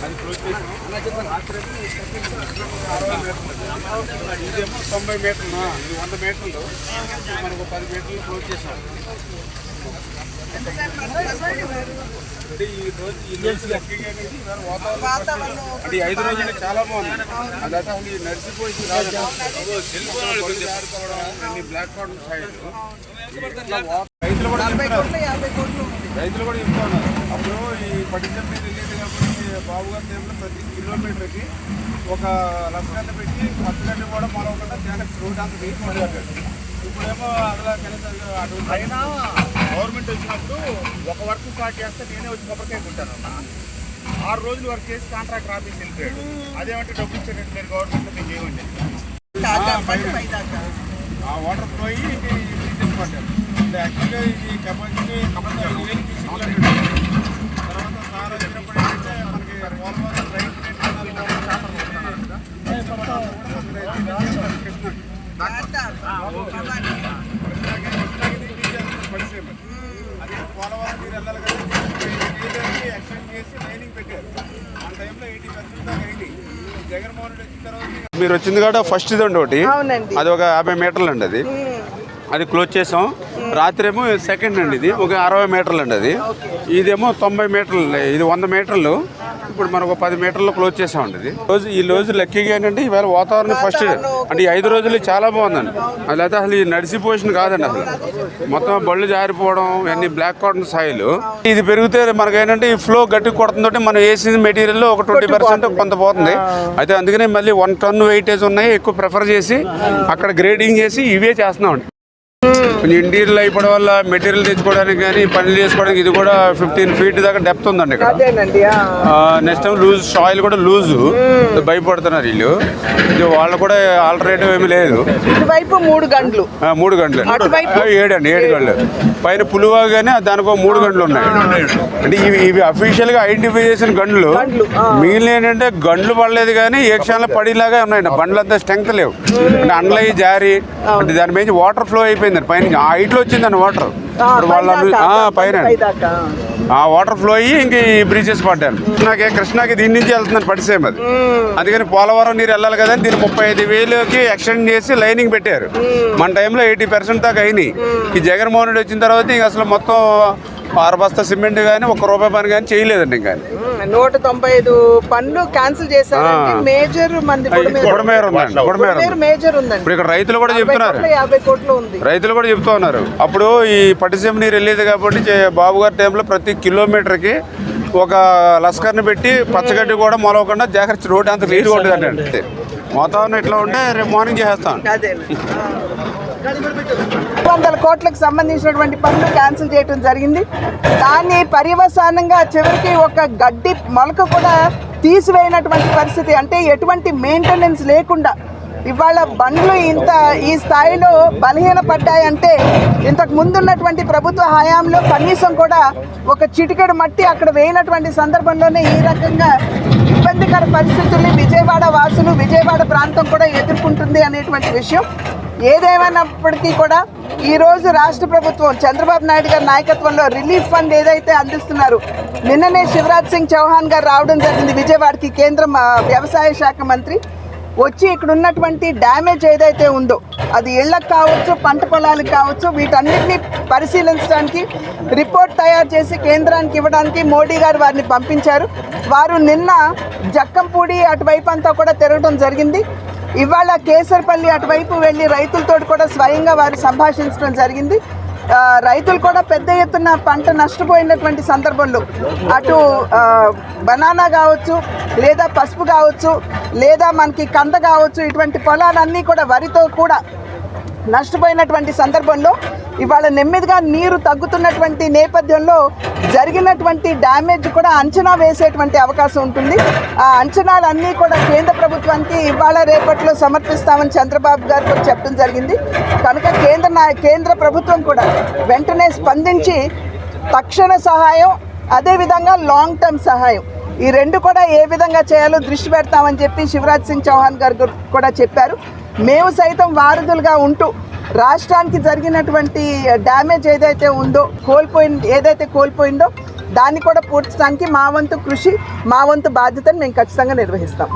అది క్లోజ్ చేసాం. ఇదేమో 90 మీటర్లు, ఇది 100 మీటర్లు, మనకు 10 మీటర్లు క్లోజ్ చేసాం. అంటే ఈ రోజు వాతావరణం అంటే 5 రోజులు చాలా బాగుంది. అది అసలు నడిచిపోయి బ్లాక్ వాటర్ సైడ్ రైతులు కూడా చెప్తా ఉన్నారు. అప్పుడు ఈ పట్టించడం మీద వెళ్ళేది కాబట్టి బాబు గారి టైంలో ప్రతి కిలోమీటర్కి ఒక లక్షణాన్ని పెట్టి పచ్చగడ్డి కూడా మొలవకుండా రోడ్ అంతా వేసి మొదలెట్టాడు. ఇప్పుడేమో అలా కనీసం అటువంటి అయినా గవర్నమెంట్ వచ్చినప్పుడు ఒక వర్క్ స్టార్ట్ చేస్తే నేనే వచ్చి కొబ్బరికాయ ఉంటాను అన్న. 6 రోజులు వర్క్ చేసి కాంట్రాక్ట్ ఆఫీస్ వెళ్ళిపోయాడు. అదేమంటే డబ్బు ఇచ్చేటట్టు లేదు గవర్నమెంట్, మీకు ఏమండి ఆ వాటర్ ఫ్లో అయ్యి పడ్డారు. యాక్చువల్గా ఇది కెపాసిటీ 5,000 తర్వాత సార్ వచ్చినప్పుడు ఏంటంటే మనకి పోలవరం రైతు అదే పోలవరం మీరు వెళ్ళాలి కదా, ఎక్స్టెండ్ చేసి లైనింగ్ పెట్టారు. ఆ టైంలో 80% దాకా అయింది. జగన్మోహన్ రెడ్డి వచ్చిన తర్వాత మీరు వచ్చింది కూడా ఫస్ట్ ఇది అండి ఒకటి, అది ఒక 50 మీటర్లు అండి, అది క్లోజ్ చేసాం. రాత్రి ఏమో సెకండ్ అండి, ఇది ఒక 60 మీటర్లు అండి, అది ఇదేమో 90 మీటర్లు, ఇది 100 మీటర్లు. ఇప్పుడు మనకు 10 మీటర్లు క్లోజ్ చేసామండి. ఇది ఈ రోజు లక్కీగా ఏంటంటే ఇవాళ వాతావరణం ఫస్ట్ అంటే 5 రోజులు చాలా బాగుందండి. అది అయితే అసలు ఈ నడిసిపోషన్ కాదండి, అసలు మొత్తం బళ్ళు జారిపోవడం ఇవన్నీ బ్లాక్ కాటన్ సాయిల్. ఇది పెరిగితే మనకి ఏంటంటే ఈ ఫ్లో గట్టి కొడుతుందంటే మనం వేసిన మెటీరియల్లో ఒక 20% కొంత పోతుంది. అయితే అందుకనే మళ్ళీ 1 టన్ వెయిటేజ్ ఉన్నాయి, ఎక్కువ ప్రిఫర్ చేసి అక్కడ గ్రేడింగ్ చేసి ఇవే చేస్తున్నామండి. కొంచెం ఇంటీరియల్ అయిపోవడం వల్ల మెటీరియల్ తెచ్చుకోవడానికి కానీ పనులు చేసుకోవడానికి ఇది కూడా 15 feet దాకా డెప్త్ ఉందండి ఇక్కడ. నెక్స్ట్ టైం లూజ్ సాయిల్ కూడా లూజు, భయపడుతున్నారు వీళ్ళు. ఇది వాళ్ళు కూడా ఆల్టర్నేటివ్ ఏమీ లేదు. 3 గంటలు 7 అండి, 7 గంటలు పైన పులువా కానీ దానికి 3 గంటలు ఉన్నాయి. అంటే ఇవి అఫీషియల్ గా ఐడెంటిఫై చేసిన గంటలు. మిగిలిన ఏంటంటే గంటలు పడలేదు కానీ ఏ క్షణంలో పడేలాగా ఉన్నాయండి. బండ్లు అంతా స్ట్రెంగ్త్ లేవు, అంటే అండ్లయి జారి అంటే దాని మీద వాటర్ ఫ్లో అయిపోయిందండి. పైన ఆ హైట్లో వచ్చిందండి వాటర్. ఇప్పుడు వాళ్ళ పైన ఆ వాటర్ ఫ్లో అయ్యి ఇంక ఈ బ్రిడ్జెస్ పడ్డాను. కృష్ణాకి దీని నుంచి వెళ్తుందని పడిసేమ్ అది. అందుకని పోలవరం నీరు వెళ్ళాలి కదా, దీన్ని 35,000కి ఎక్స్టెండ్ చేసి లైనింగ్ పెట్టారు. మన టైంలో 80% దాకా అయినాయి. ఈ జగన్మోహన్ రెడ్డి వచ్చిన తర్వాత ఇంక అసలు మొత్తం 6 బస్తా సిమెంట్ కానీ 1 రూపాయి పని కానీ చేయలేదండి. ఇంకా 195 పనులు క్యాన్సిల్ చేశారు. మేజర్ ఇప్పుడు ఇక్కడ రైతులు కూడా చెప్తున్నారు, 50 కోట్లు ఉంది. రైతులు కూడా చెప్తూ ఉన్నారు. అప్పుడు ఈ పట్టిసీమ నీరు వెళ్ళేది కాబట్టి బాబు గారి టైంలో ప్రతి కిలోమీటర్కి ఒక లస్కర్ని పెట్టి పచ్చగడ్డి కూడా మొలవకుండా జాగ్రత్త రోడ్డు అంత నీరు కొట్టేదండి. అంటే వాతావరణం ఇట్లా ఉంటే రేపు మార్నింగ్ చేస్తాను. 200 కోట్లకు సంబంధించినటువంటి పనులు క్యాన్సిల్ చేయడం జరిగింది. దాన్ని పర్యవసానంగా చివరికి ఒక గడ్డి మొలక కూడా తీసివేయనటువంటి పరిస్థితి. అంటే ఎటువంటి మెయింటెనెన్స్ లేకుండా ఇవాళ బండ్లు ఈ స్థాయిలో బలహీనపడ్డాయంటే ఇంతకు ముందున్నటువంటి ప్రభుత్వ హయాంలో కనీసం కూడా ఒక చిటికెడు మట్టి అక్కడ వేయనటువంటి సందర్భంలోనే ఈ రకంగా ఇబ్బందికర పరిస్థితుల్ని విజయవాడ వాసులు, విజయవాడ ప్రాంతం కూడా ఎదుర్కొంటుంది అనేటువంటి విషయం. ఏదేమైనప్పటికీ కూడా ఈరోజు రాష్ట్ర ప్రభుత్వం చంద్రబాబు నాయుడు గారి నాయకత్వంలో రిలీఫ్ ఫండ్ ఏదైతే అందిస్తున్నారు, నిన్ననే శివరాజ్ సింగ్ చౌహాన్ గారు రావడం జరిగింది విజయవాడకి. కేంద్ర వ్యవసాయ శాఖ మంత్రి వచ్చి ఇక్కడ ఉన్నటువంటి డ్యామేజ్ ఏదైతే ఉందో అది ఇళ్లకు కావచ్చు, పంట పొలాలకు కావచ్చు, వీటన్నిటిని పరిశీలించడానికి రిపోర్ట్ తయారు చేసి కేంద్రానికి ఇవ్వడానికి మోడీ గారు వారిని పంపించారు. వారు నిన్న జక్కంపూడి అటువైపు అంతా కూడా తిరగడం జరిగింది. ఇవాళ కేసరపల్లి అటువైపు వెళ్ళి రైతులతో కూడా స్వయంగా వారు సంభాషించడం జరిగింది. రైతులు కూడా పెద్ద ఎత్తున పంట నష్టపోయినటువంటి సందర్భంలో అటు బనానా కావచ్చు, లేదా పసుపు కావచ్చు, లేదా మనకి కంద కావచ్చు, ఇటువంటి పొలాలన్నీ కూడా వరితో కూడా నష్టపోయినటువంటి సందర్భంలో ఇవాళ నెమ్మదిగా నీరు తగ్గుతున్నటువంటి నేపథ్యంలో జరిగినటువంటి డ్యామేజ్ కూడా అంచనా వేసేటువంటి అవకాశం ఉంటుంది. ఆ అంచనాలన్నీ కూడా కేంద్ర ప్రభుత్వానికి ఇవాళ రేపట్లో సమర్పిస్తామని చంద్రబాబు గారు కూడా చెప్పడం జరిగింది. కనుక కేంద్ర ప్రభుత్వం కూడా వెంటనే స్పందించి తక్షణ సహాయం, అదేవిధంగా లాంగ్ టర్మ్ సహాయం, ఈ రెండు కూడా ఏ విధంగా చేయాలో దృష్టి పెడతామని చెప్పి శివరాజ్ సింగ్ చౌహాన్ గారు కూడా చెప్పారు. మేము సైతం వారధులుగా ఉంటూ రాష్ట్రానికి జరిగినటువంటి డ్యామేజ్ ఏదైతే కోల్పోయిందో దాన్ని కూడా పూడ్చడానికి మా వంతు కృషి, మా వంతు బాధ్యతను మేము ఖచ్చితంగా నిర్వహిస్తాం.